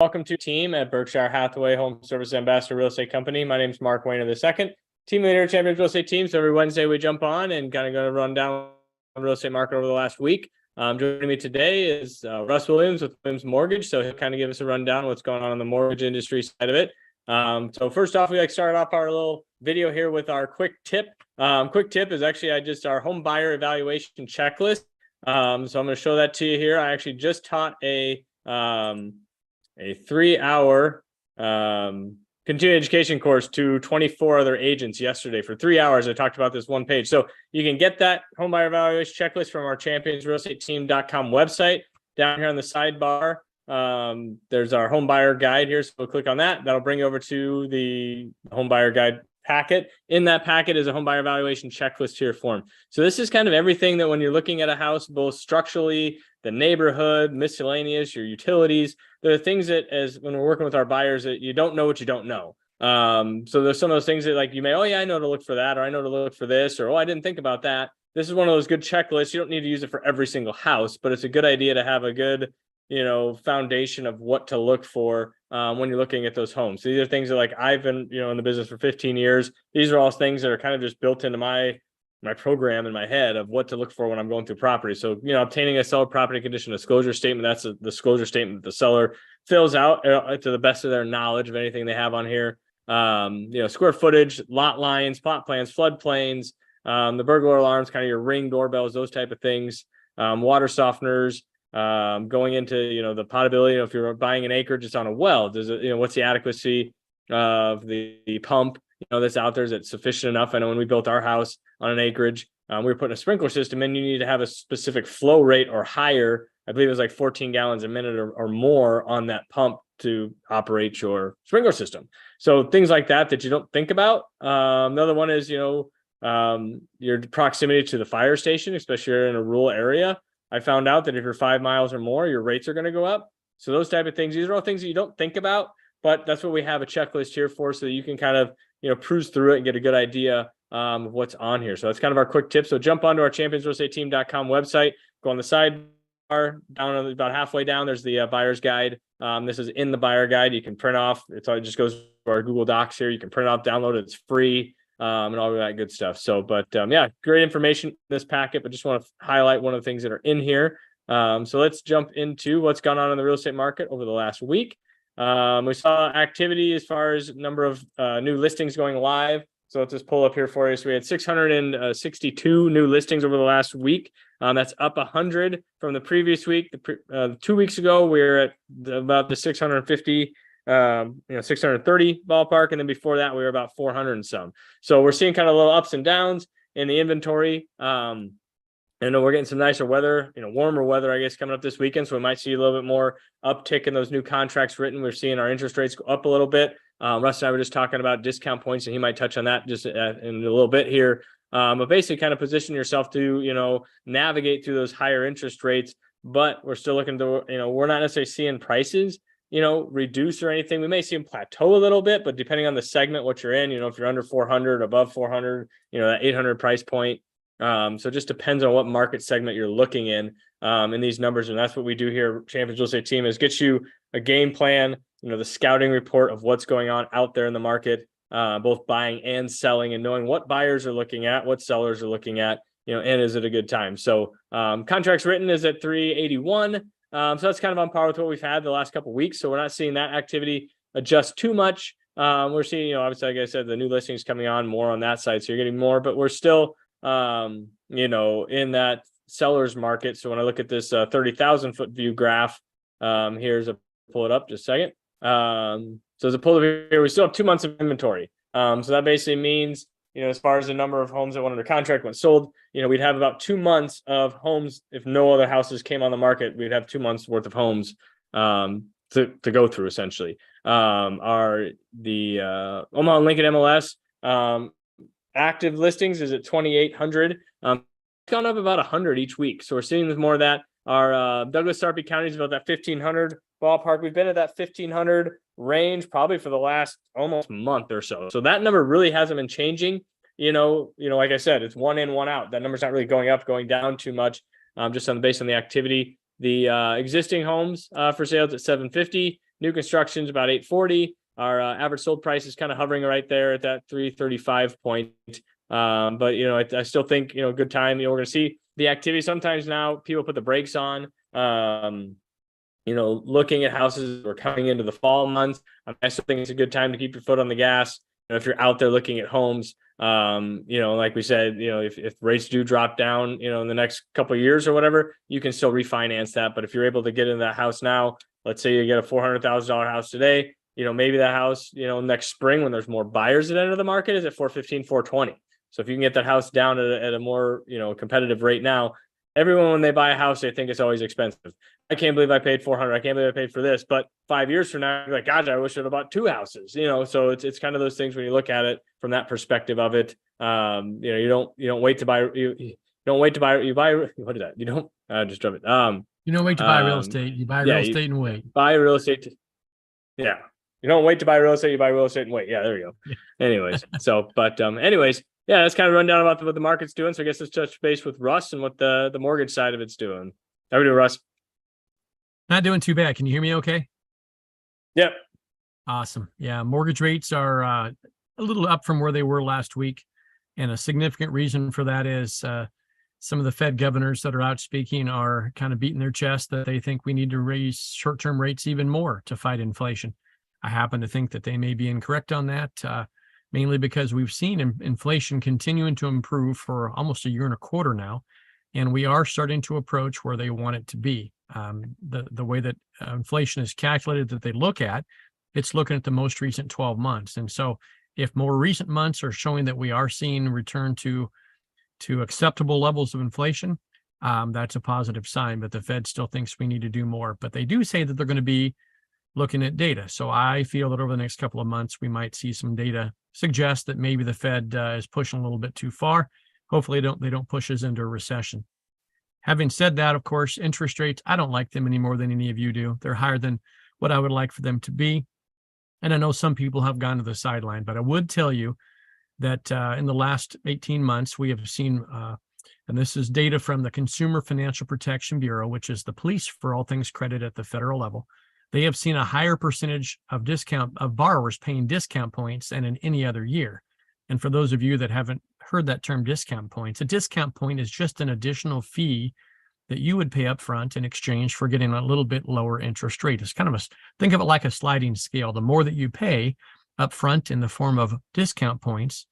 Welcome to team at Berkshire Hathaway Home Service Ambassador Real Estate Company. My name is Mark Wehner II, team leader of Champions Real Estate Team. So every Wednesday we jump on and kind of going to run down the real estate market over the last week. Joining me today is Russ Williams with Williams Mortgage. So he'll kind of give us a rundown of what's going on the mortgage industry side of it. So first off, we like start off our little video here with our quick tip. Quick tip is actually our home buyer evaluation checklist. So I'm going to show that to you here. I actually just taught a 3-hour continuing education course to 24 other agents yesterday. For 3 hours, I talked about this one page. So you can get that home buyer evaluation checklist from our championsrealestateteam.com website. Down here on the sidebar, there's our home buyer guide here. So we'll click on that. That'll bring you over to the home buyer guide packet. In that packet is a home buyer evaluation checklist here form. So this is kind of everything that when you're looking at a house, both structurally, the neighborhood, miscellaneous, your utilities, there are things that as when we're working with our buyers that you don't know what you don't know. So there's some of those things that like you may, oh yeah, I know to look for that, or I know to look for this, or oh, I didn't think about that. This is one of those good checklists. You don't need to use it for every single house, but it's a good idea to have a good, foundation of what to look for when you're looking at those homes. So these are things that like I've been, in the business for 15 years. These are all things that are kind of just built into my program in my head of what to look for when I'm going through property. So, obtaining a seller property condition disclosure statement, that's a disclosure statement that the seller fills out to the best of their knowledge of anything they have on here. Square footage, lot lines, plot plans, floodplains, the burglar alarms, kind of your Ring doorbells, those type of things, water softeners, going into, the potability. If you're buying an acreage, it's on a well. Does it, what's the adequacy of the pump, that's out there? Is it sufficient enough? I know when we built our house on an acreage, we were putting a sprinkler system in. You need to have a specific flow rate or higher. I believe it was like 14 gallons a minute or more on that pump to operate your sprinkler system. So things like that you don't think about. Another one is, your proximity to the fire station, especially if you're in a rural area. I found out that if you're 5 miles or more, your rates are going to go up. So those type of things, these are all things that you don't think about, but that's what we have a checklist here for, so that you can kind of, cruise through it and get a good idea of what's on here. So that's kind of our quick tip. So jump onto our championsrealestateteam.com website, go on the sidebar, down about halfway down, there's the buyer's guide. This is in the buyer guide. You can print off. It just goes to our Google Docs here. You can print it off, download it. It's free. And all of that good stuff. So, great information in this packet, but just want to highlight one of the things that are in here. So let's jump into what's gone on in the real estate market over the last week. We saw activity as far as number of new listings going live. So let's just pull up here for you. So we had 662 new listings over the last week. That's up 100 from the previous week. 2 weeks ago, we were at about the 650 630 ballpark. And then before that, we were about 400 and some. So we're seeing kind of little ups and downs in the inventory. I know we're getting some nicer weather, warmer weather, I guess, coming up this weekend. So we might see a little bit more uptick in those new contracts written. We're seeing our interest rates go up a little bit. Russ and I were just talking about discount points, and he might touch on that just in a little bit here. But basically kind of position yourself to, navigate through those higher interest rates. But we're still looking to, we're not necessarily seeing prices reduce or anything. We may see them plateau a little bit, but depending on the segment, what you're in, if you're under 400, above 400, that 800 price point. So it just depends on what market segment you're looking in these numbers. And that's what we do here. Champions Real Estate Team is get you a game plan, the scouting report of what's going on out there in the market, both buying and selling, and knowing what buyers are looking at, what sellers are looking at, and is it a good time? So contracts written is at 381. So that's kind of on par with what we've had the last couple of weeks. So we're not seeing that activity adjust too much. We're seeing, obviously, like I said, the new listings coming on more on that side. So you're getting more, but we're still, in that seller's market. So when I look at this 30,000 foot view graph, pull it up just a second. So as a pull up here, we still have 2 months of inventory. So that basically means, as far as the number of homes that went under contract, when sold, we'd have about 2 months of homes. If no other houses came on the market, we'd have 2 months worth of homes to go through essentially. Omaha and Lincoln MLS active listings is at 2,800. It's gone up about 100 each week. So we're seeing more of that. Our Douglas Sarpy County is about that 1,500 ballpark. We've been at that 1,500 range probably for the last almost month or so. So that number really hasn't been changing. Like I said, it's one in, one out. That number's not really going up, going down too much, just based on the activity. The existing homes for sales at 750. New construction's about 840. Our average sold price is kind of hovering right there at that 335 point. But I still think good time. We're going to see the activity. Sometimes now people put the brakes on. Looking at houses, we're coming into the fall months. I still think it's a good time to keep your foot on the gas. If you're out there looking at homes, like we said, if rates do drop down, in the next couple of years or whatever, you can still refinance that. But if you're able to get into that house now, let's say you get a $400,000 house today, maybe that house, next spring when there's more buyers that enter the market is at 415, 420. So if you can get that house down at a more, competitive rate now, everyone, when they buy a house, they think it's always expensive. I can't believe I paid 400. I can't believe I paid for this. But 5 years from now, you're like, gosh, I wish I'd have bought two houses. So it's kind of those things when you look at it from that perspective of it. You don't wait to buy. You don't wait to buy. You buy. What is that? You don't just drop it. You don't wait to buy real estate. You buy real estate and wait. Buy real estate. You don't wait to buy real estate. You buy real estate and wait. Yeah, there you go. Yeah. Anyways, yeah, that's kind of rundown about what the market's doing. So I guess let's touch base with Russ and what the mortgage side of it's doing. How are we doing, Russ? Not doing too bad. Can you hear me okay? Yep. Awesome. Yeah, mortgage rates are a little up from where they were last week. And a significant reason for that is some of the Fed governors that are out speaking are kind of beating their chest that they think we need to raise short-term rates even more to fight inflation. I happen to think that they may be incorrect on that. Mainly because we've seen inflation continuing to improve for almost a year and a quarter now, and we are starting to approach where they want it to be. The way that inflation is calculated that they look at, it's looking at the most recent 12 months. And so if more recent months are showing that we are seeing return to acceptable levels of inflation, that's a positive sign, but the Fed still thinks we need to do more. But they do say that they're going to be looking at data. So I feel that over the next couple of months, we might see some data suggest that maybe the Fed is pushing a little bit too far. Hopefully they don't push us into a recession. Having said that, of course, interest rates, I don't like them any more than any of you do. They're higher than what I would like for them to be. And I know some people have gone to the sideline, but I would tell you that in the last 18 months, we have seen, and this is data from the Consumer Financial Protection Bureau, which is the police for all things credit at the federal level. They have seen a higher percentage of borrowers paying discount points than in any other year. And for those of you that haven't heard that term discount points, a discount point is just an additional fee that you would pay up front in exchange for getting a little bit lower interest rate. It's kind of think of it like a sliding scale. The more that you pay up front in the form of discount points,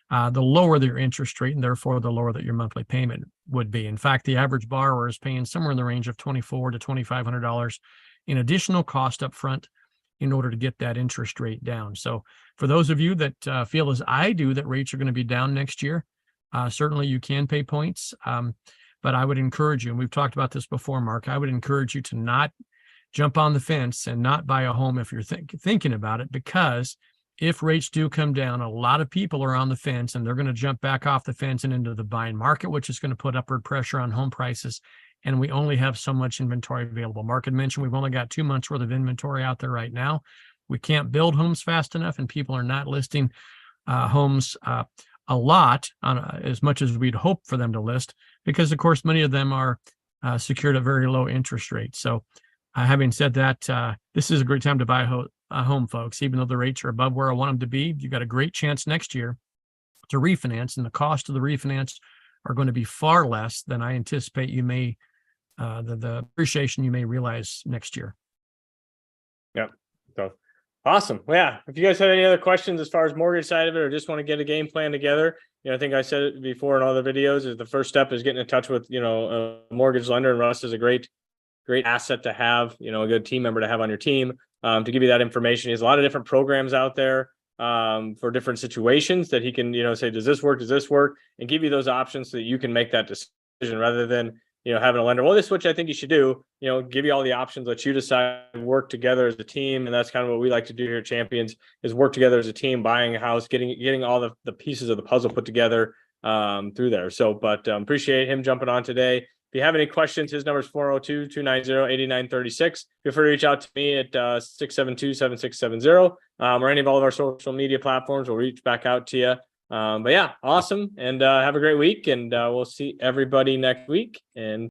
the lower your interest rate, and therefore the lower that your monthly payment would be. In fact, the average borrower is paying somewhere in the range of $2,400 to $2,500 in additional cost up front in order to get that interest rate down. So for those of you that feel as I do that rates are going to be down next year, certainly you can pay points. But I would encourage you, and we've talked about this before, Mark, I would encourage you to not jump on the fence and not buy a home if you're thinking about it, because if rates do come down, a lot of people are on the fence and they're going to jump back off the fence and into the buying market, which is going to put upward pressure on home prices. And we only have so much inventory available. Mark had mentioned we've only got 2 months worth of inventory out there right now. We can't build homes fast enough, and people are not listing homes a lot as much as we'd hope for them to list, because of course many of them are secured at very low interest rates. So having said that, this is a great time to buy a home, folks. Even though the rates are above where I want them to be, you got a great chance next year to refinance, and the cost of the refinance are going to be far less than I anticipate you may the appreciation you may realize next year. Yeah. So awesome. Well, yeah. If you guys have any other questions as far as mortgage side of it, or just want to get a game plan together, I think I said it before in all the videos, is the first step is getting in touch with, a mortgage lender, and Russ is a great asset to have, a good team member to have on your team, to give you that information. There's a lot of different programs out there for different situations that he can, say, does this work? And give you those options so that you can make that decision rather than, having a lender, well, this is what I think you should do, give you all the options, let you decide, work together as a team. And that's kind of what we like to do here at Champions, is work together as a team, buying a house, getting all the pieces of the puzzle put together through there. So, but appreciate him jumping on today. If you have any questions, his number is 402-290-8936. Feel free to reach out to me at 672-7670 or any of all of our social media platforms. We'll reach back out to you. But yeah, awesome. And have a great week. And we'll see everybody next week. And